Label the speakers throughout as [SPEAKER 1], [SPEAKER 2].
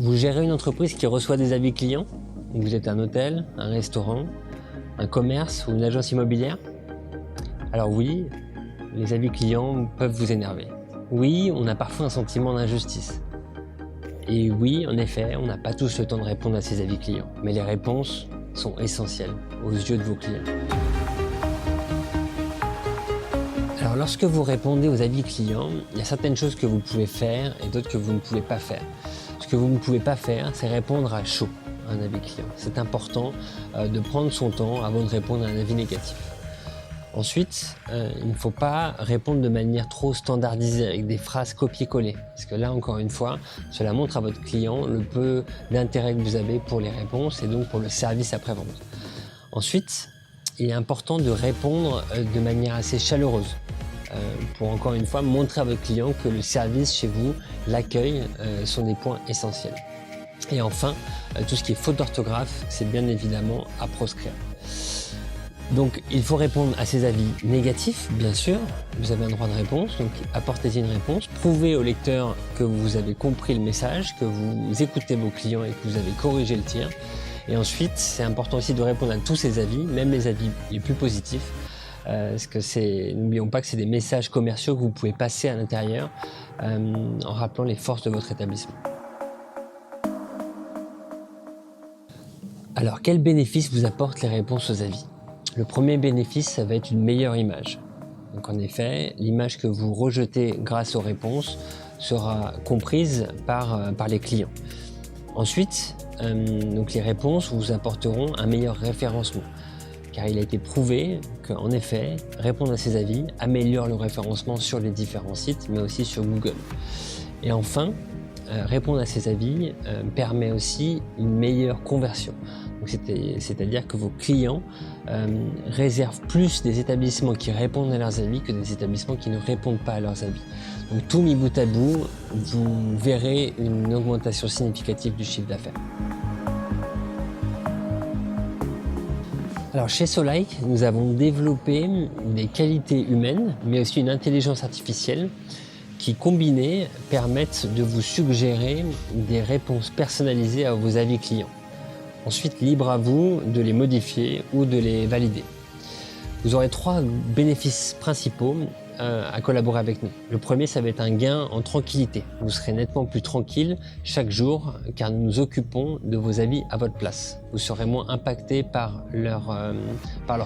[SPEAKER 1] Vous gérez une entreprise qui reçoit des avis clients? Vous êtes un hôtel, un restaurant, un commerce ou une agence immobilière? Alors oui, les avis clients peuvent vous énerver. Oui, on a parfois un sentiment d'injustice. Et oui, en effet, on n'a pas tous le temps de répondre à ces avis clients. Mais les réponses sont essentielles aux yeux de vos clients. Alors lorsque vous répondez aux avis clients, il y a certaines choses que vous pouvez faire et d'autres que vous ne pouvez pas faire. Ce que vous ne pouvez pas faire, c'est répondre à chaud à un avis client. C'est important de prendre son temps avant de répondre à un avis négatif. Ensuite, il ne faut pas répondre de manière trop standardisée avec des phrases copier-coller. Parce que là, encore une fois, cela montre à votre client le peu d'intérêt que vous avez pour les réponses et donc pour le service après-vente. Ensuite, il est important de répondre de manière assez chaleureuse pour encore une fois montrer à votre client que le service chez vous, l'accueil sont des points essentiels. Et enfin, tout ce qui est faute d'orthographe, c'est bien évidemment à proscrire. Donc il faut répondre à ces avis négatifs, bien sûr, vous avez un droit de réponse, donc apportez-y une réponse, prouvez au lecteur que vous avez compris le message, que vous écoutez vos clients et que vous avez corrigé le tir. Et ensuite, c'est important aussi de répondre à tous ces avis, même les avis les plus positifs, parce que n'oublions pas que c'est des messages commerciaux que vous pouvez passer à l'intérieur en rappelant les forces de votre établissement. Alors, quels bénéfices vous apportent les réponses aux avis? Le premier bénéfice, ça va être une meilleure image. Donc en effet, l'image que vous rejetez grâce aux réponses sera comprise par les clients. Ensuite, donc les réponses vous apporteront un meilleur référencement, car il a été prouvé qu'en effet, répondre à ces avis améliore le référencement sur les différents sites, mais aussi sur Google. Et enfin, répondre à ces avis permet aussi une meilleure conversion. C'est-à-dire que vos clients réservent plus des établissements qui répondent à leurs avis que des établissements qui ne répondent pas à leurs avis. Donc tout mis bout à bout, vous verrez une augmentation significative du chiffre d'affaires. Alors chez Solike, nous avons développé des qualités humaines, mais aussi une intelligence artificielle qui, combinées, permettent de vous suggérer des réponses personnalisées à vos avis clients. Ensuite, libre à vous de les modifier ou de les valider. Vous aurez 3 bénéfices principaux à collaborer avec nous. Le premier, ça va être un gain en tranquillité. Vous serez nettement plus tranquille chaque jour car nous nous occupons de vos avis à votre place. Vous serez moins impacté par leurs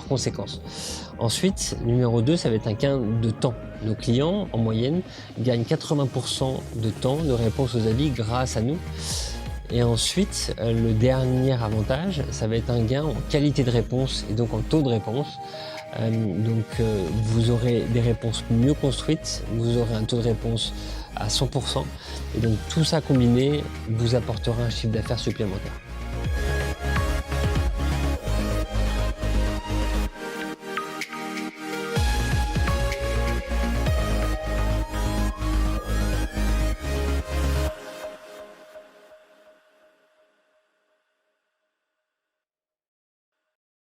[SPEAKER 1] conséquences. Ensuite, numéro 2, ça va être un gain de temps. Nos clients, en moyenne, gagnent 80% de temps de réponse aux avis grâce à nous. Et ensuite, le dernier avantage, ça va être un gain en qualité de réponse et donc en taux de réponse. Vous aurez des réponses mieux construites, vous aurez un taux de réponse à 100%. Et donc tout ça combiné vous apportera un chiffre d'affaires supplémentaire.